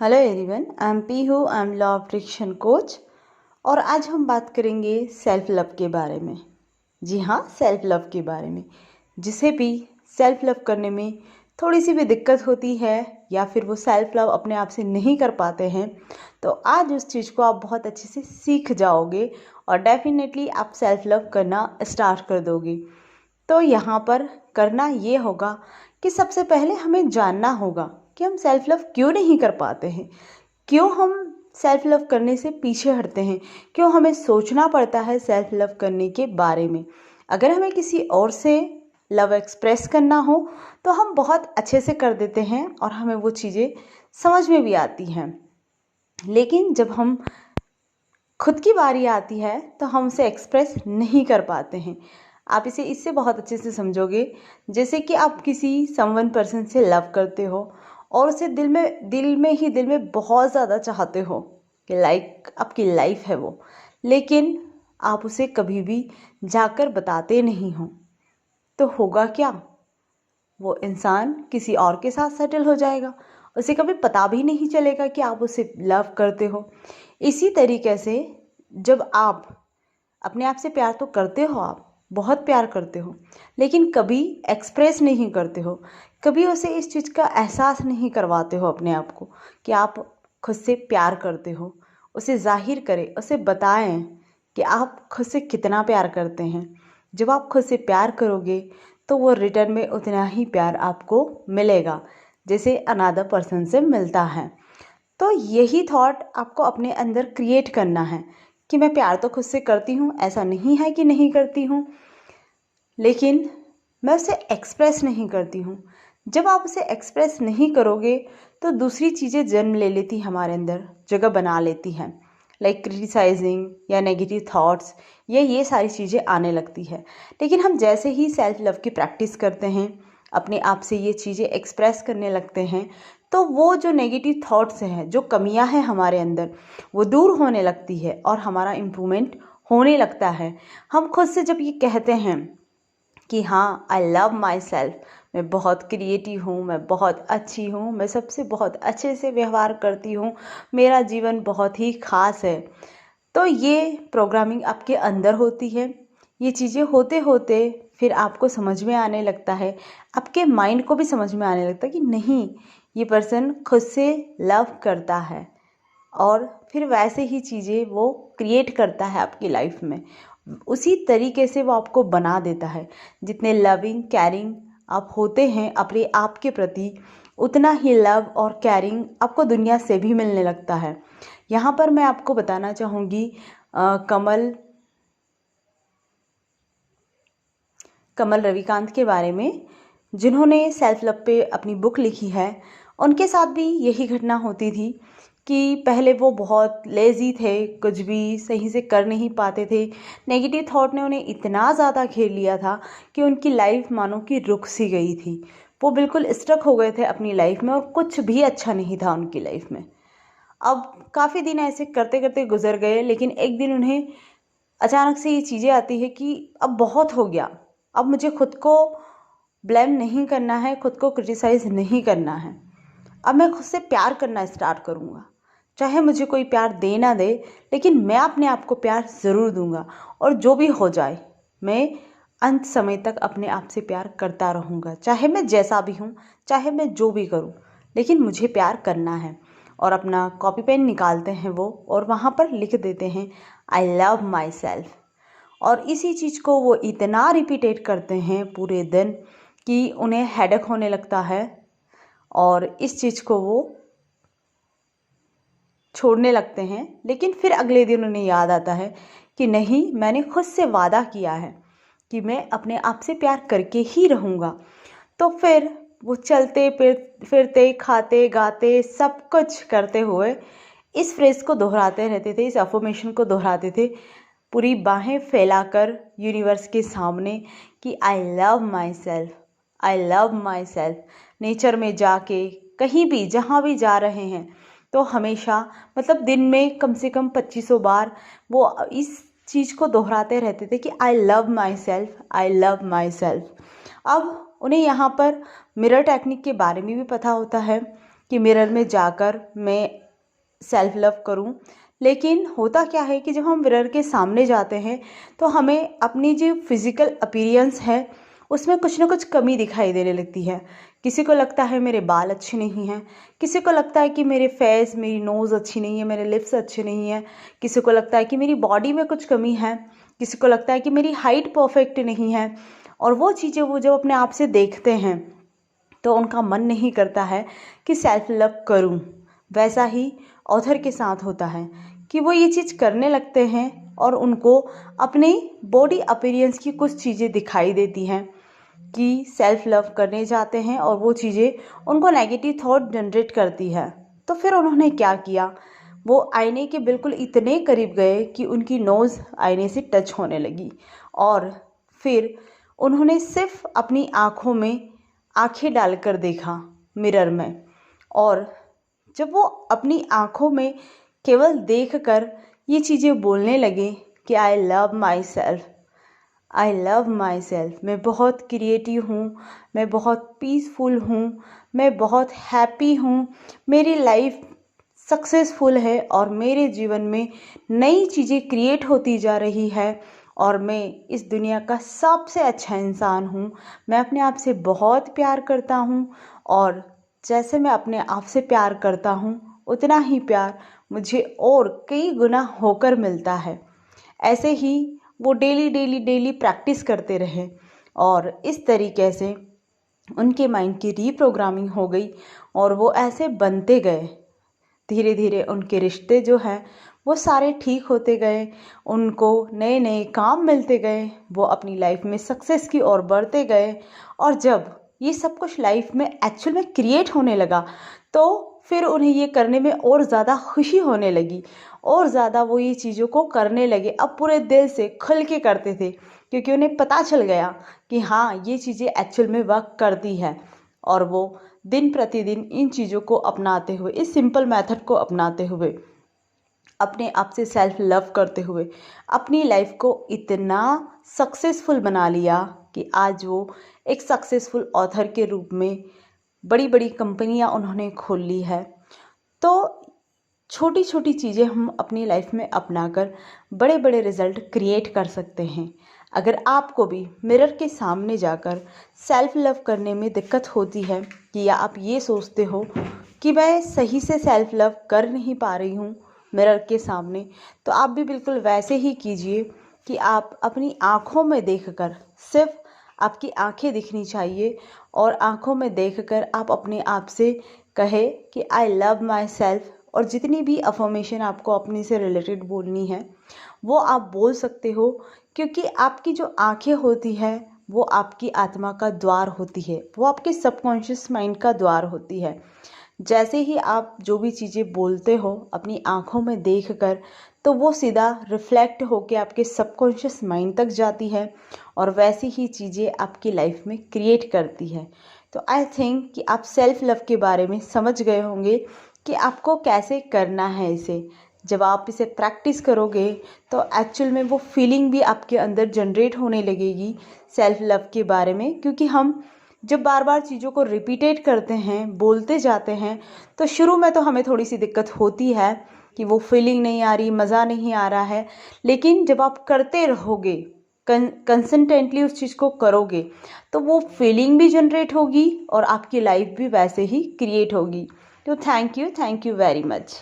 Hello everyone, I am Pihu, I am law of attraction coach. और आज हम बात करेंगे सेल्फ लव के बारे में। जी हाँ, सेल्फ लव के बारे में। जिसे भी सेल्फ लव करने में थोड़ी सी भी दिक्कत होती है या फिर वो सेल्फ लव अपने आप से नहीं कर पाते हैं, तो आज उस चीज़ को आप बहुत अच्छे से सीख जाओगे और डेफिनेटली आप सेल्फ लव करना स्टार्ट कर दोगे। तो यहाँ पर करना ये होगा कि सबसे पहले हमें जानना होगा कि हम सेल्फ लव क्यों नहीं कर पाते हैं, क्यों हम सेल्फ लव करने से पीछे हटते हैं, क्यों हमें सोचना पड़ता है सेल्फ लव करने के बारे में। अगर हमें किसी और से लव एक्सप्रेस करना हो तो हम बहुत अच्छे से कर देते हैं और हमें वो चीज़ें समझ में भी आती हैं, लेकिन जब हम खुद की बारी आती है तो हम उसे एक्सप्रेस नहीं कर पाते हैं। आप इसे इससे बहुत अच्छे से समझोगे, जैसे कि आप किसी समवन पर्सन से लव करते हो और उसे दिल में बहुत ज़्यादा चाहते हो कि लाइक आपकी लाइफ है वो, लेकिन आप उसे कभी भी जाकर बताते नहीं हो, तो होगा क्या? वो इंसान किसी और के साथ सेटल हो जाएगा। उसे कभी पता भी नहीं चलेगा कि आप उसे लव करते हो। इसी तरीके से जब आप अपने आप से प्यार तो करते हो, आप बहुत प्यार करते हो, लेकिन कभी एक्सप्रेस नहीं करते हो, कभी उसे इस चीज़ का एहसास नहीं करवाते हो अपने आप को कि आप खुद से प्यार करते हो। उसे जाहिर करें, उसे बताएं कि आप खुद से कितना प्यार करते हैं। जब आप खुद से प्यार करोगे तो वो रिटर्न में उतना ही प्यार आपको मिलेगा जैसे अनदर पर्सन से मिलता है। तो यही थॉट आपको अपने अंदर क्रिएट करना है कि मैं प्यार तो खुद से करती हूँ, ऐसा नहीं है कि नहीं करती हूँ, लेकिन मैं उसे एक्सप्रेस नहीं करती हूँ। जब आप उसे एक्सप्रेस नहीं करोगे तो दूसरी चीज़ें जन्म ले लेती हमारे अंदर, जगह बना लेती हैं, लाइक क्रिटिसाइजिंग या नेगेटिव थॉट्स, ये सारी चीज़ें आने लगती है। लेकिन हम जैसे ही सेल्फ लव की प्रैक्टिस करते हैं, अपने आप से ये चीज़ें एक्सप्रेस करने लगते हैं, तो वो जो नेगेटिव थॉट्स हैं, जो कमियां हैं हमारे अंदर, वो दूर होने लगती है और हमारा इम्प्रूवमेंट होने लगता है। हम खुद से जब ये कहते हैं कि हाँ, आई लव माई सेल्फ, मैं बहुत क्रिएटिव हूँ, मैं बहुत अच्छी हूँ, मैं सबसे बहुत अच्छे से व्यवहार करती हूँ, मेरा जीवन बहुत ही ख़ास है, तो ये प्रोग्रामिंग आपके अंदर होती है। ये चीज़ें होते होते फिर आपको समझ में आने लगता है, आपके माइंड को भी समझ में आने लगता है कि नहीं, ये पर्सन खुद से लव करता है, और फिर वैसे ही चीज़ें वो क्रिएट करता है आपकी लाइफ में। उसी तरीके से वो आपको बना देता है। जितने लविंग केयरिंग आप होते हैं अपने आप के प्रति, उतना ही लव और केयरिंग आपको दुनिया से भी मिलने लगता है। यहाँ पर मैं आपको बताना चाहूँगी कमल रविकांत के बारे में, जिन्होंने सेल्फ लव पे अपनी बुक लिखी है। उनके साथ भी यही घटना होती थी कि पहले वो बहुत लेज़ी थे, कुछ भी सही से कर नहीं पाते थे। नेगेटिव थॉट ने उन्हें इतना ज़्यादा घेर लिया था कि उनकी लाइफ मानो कि रुक सी गई थी। वो बिल्कुल स्टक हो गए थे अपनी लाइफ में और कुछ भी अच्छा नहीं था उनकी लाइफ में। अब काफ़ी दिन ऐसे करते करते गुजर गए, लेकिन एक दिन उन्हें अचानक से ये चीज़ें आती है कि अब बहुत हो गया, अब मुझे खुद को ब्लेम नहीं करना है, खुद को क्रिटिसाइज़ नहीं करना है, अब मैं खुद से प्यार करना स्टार्ट करूँगा। चाहे मुझे कोई प्यार दे ना दे, लेकिन मैं अपने आप को प्यार ज़रूर दूँगा, और जो भी हो जाए मैं अंत समय तक अपने आप से प्यार करता रहूँगा, चाहे मैं जैसा भी हूँ, चाहे मैं जो भी करूँ, लेकिन मुझे प्यार करना है। और अपना कॉपी पेन निकालते हैं वो और वहाँ पर लिख देते हैं आई लव माई सेल्फ। और इसी चीज़ को वो इतना रिपीटेट करते हैं पूरे दिन कि उन्हें हेडेक होने लगता है, और इस चीज़ को वो छोड़ने लगते हैं। लेकिन फिर अगले दिन उन्हें याद आता है कि नहीं, मैंने खुद से वादा किया है कि मैं अपने आप से प्यार करके ही रहूँगा। तो फिर वो चलते फिरते खाते गाते सब कुछ करते हुए इस फ्रेज को दोहराते रहते थे, इस अफर्मेशन को दोहराते थे, पूरी बाहें फैलाकर यूनिवर्स के सामने कि I love my self, I love my self. Nature में जाके कहीं भी जहाँ भी जा रहे हैं तो हमेशा, मतलब दिन में कम से कम 2500 बार वो इस चीज़ को दोहराते रहते थे कि I love my self, I love my self. अब उन्हें यहाँ पर मिरर टेक्निक के बारे में भी पता होता है कि मिरर में जाकर मैं सेल्फ लव करूं। लेकिन होता क्या है कि जब हम मिरर के सामने जाते हैं तो हमें अपनी जो फिज़िकल अपीयरेंस है उसमें कुछ ना कुछ कमी दिखाई देने लगती है। किसी को लगता है मेरे बाल अच्छे नहीं हैं, किसी को लगता है कि मेरे फेस, मेरी नोज़ अच्छी नहीं है, मेरे लिप्स अच्छे नहीं हैं, किसी को लगता है कि मेरी बॉडी में कुछ कमी है, किसी को लगता है कि मेरी हाइट परफेक्ट नहीं है। और वो चीज़ें वो जब अपने आप से देखते हैं तो उनका मन नहीं करता है कि सेल्फ लव करूं। वैसा ही ऑथर के साथ होता है कि वो ये चीज़ करने लगते हैं और उनको अपने बॉडी अपीयरेंस की कुछ चीज़ें दिखाई देती हैं कि सेल्फ लव करने जाते हैं और वो चीज़ें उनको नेगेटिव थॉट जनरेट करती है। तो फिर उन्होंने क्या किया, वो आईने के बिल्कुल इतने करीब गए कि उनकी नोज़ आईने से टच होने लगी और फिर उन्होंने सिर्फ अपनी आँखों में आंखें डालकर देखा मिरर में। और जब वो अपनी आँखों में केवल देखकर ये चीज़ें बोलने लगे कि I love my self, I love my self, मैं बहुत क्रिएटिव हूँ, मैं बहुत पीसफुल हूँ, मैं बहुत हैप्पी हूँ, मेरी लाइफ सक्सेसफुल है और मेरे जीवन में नई चीज़ें क्रिएट होती जा रही है और मैं इस दुनिया का सबसे अच्छा इंसान हूँ। मैं अपने आप से बहुत प्यार करता हूँ और जैसे मैं अपने आप से प्यार करता हूँ उतना ही प्यार मुझे और कई गुना होकर मिलता है। ऐसे ही वो डेली डेली डेली प्रैक्टिस करते रहे और इस तरीके से उनके माइंड की रीप्रोग्रामिंग हो गई और वो ऐसे बनते गए। धीरे धीरे उनके रिश्ते जो हैं वो सारे ठीक होते गए, उनको नए नए काम मिलते गए, वो अपनी लाइफ में सक्सेस की ओर बढ़ते गए। और जब ये सब कुछ लाइफ में एक्चुअल में क्रिएट होने लगा तो फिर उन्हें ये करने में और ज़्यादा खुशी होने लगी और ज़्यादा वो ये चीज़ों को करने लगे। अब पूरे दिल से खुल के करते थे क्योंकि उन्हें पता चल गया कि हाँ ये चीज़ें एक्चुअल में वर्क करती है। और वो दिन प्रतिदिन इन चीज़ों को अपनाते हुए, इस सिंपल मेथड को अपनाते हुए, अपने आप से सेल्फ लव करते हुए अपनी लाइफ को इतना सक्सेसफुल बना लिया कि आज वो एक सक्सेसफुल ऑथर के रूप में बड़ी बड़ी कंपनियां उन्होंने खोल ली है। तो छोटी छोटी चीज़ें हम अपनी लाइफ में अपनाकर बड़े बड़े रिजल्ट क्रिएट कर सकते हैं। अगर आपको भी मिरर के सामने जाकर सेल्फ लव करने में दिक्कत होती है कि या आप ये सोचते हो कि मैं सही से सेल्फ लव कर नहीं पा रही हूँ मिरर के सामने, तो आप भी बिल्कुल वैसे ही कीजिए कि आप अपनी आँखों में देखकर, सिर्फ आपकी आँखें दिखनी चाहिए और आँखों में देखकर आप अपने आप से कहे कि आई लव माई सेल्फ। और जितनी भी अफर्मेशन आपको अपने से रिलेटेड बोलनी है वो आप बोल सकते हो, क्योंकि आपकी जो आँखें होती है वो आपकी आत्मा का द्वार होती है, वो आपके सबकॉन्शियस माइंड का द्वार होती है। जैसे ही आप जो भी चीज़ें बोलते हो अपनी आँखों में देखकर, तो वो सीधा रिफ्लेक्ट होके आपके सबकॉन्शियस माइंड तक जाती है और वैसी ही चीज़ें आपकी लाइफ में क्रिएट करती है। तो आई थिंक कि आप सेल्फ लव के बारे में समझ गए होंगे कि आपको कैसे करना है इसे। जब आप इसे प्रैक्टिस करोगे तो एक्चुअल में वो फीलिंग भी आपके अंदर जनरेट होने लगेगी सेल्फ लव के बारे में। क्योंकि हम जब बार बार चीज़ों को रिपीटेट करते हैं, बोलते जाते हैं, तो शुरू में तो हमें थोड़ी सी दिक्कत होती है कि वो फीलिंग नहीं आ रही, मज़ा नहीं आ रहा है। लेकिन जब आप करते रहोगे, कंसिस्टेंटली उस चीज़ को करोगे, तो वो फीलिंग भी जनरेट होगी और आपकी लाइफ भी वैसे ही क्रिएट होगी। तो थैंक यू वेरी मच।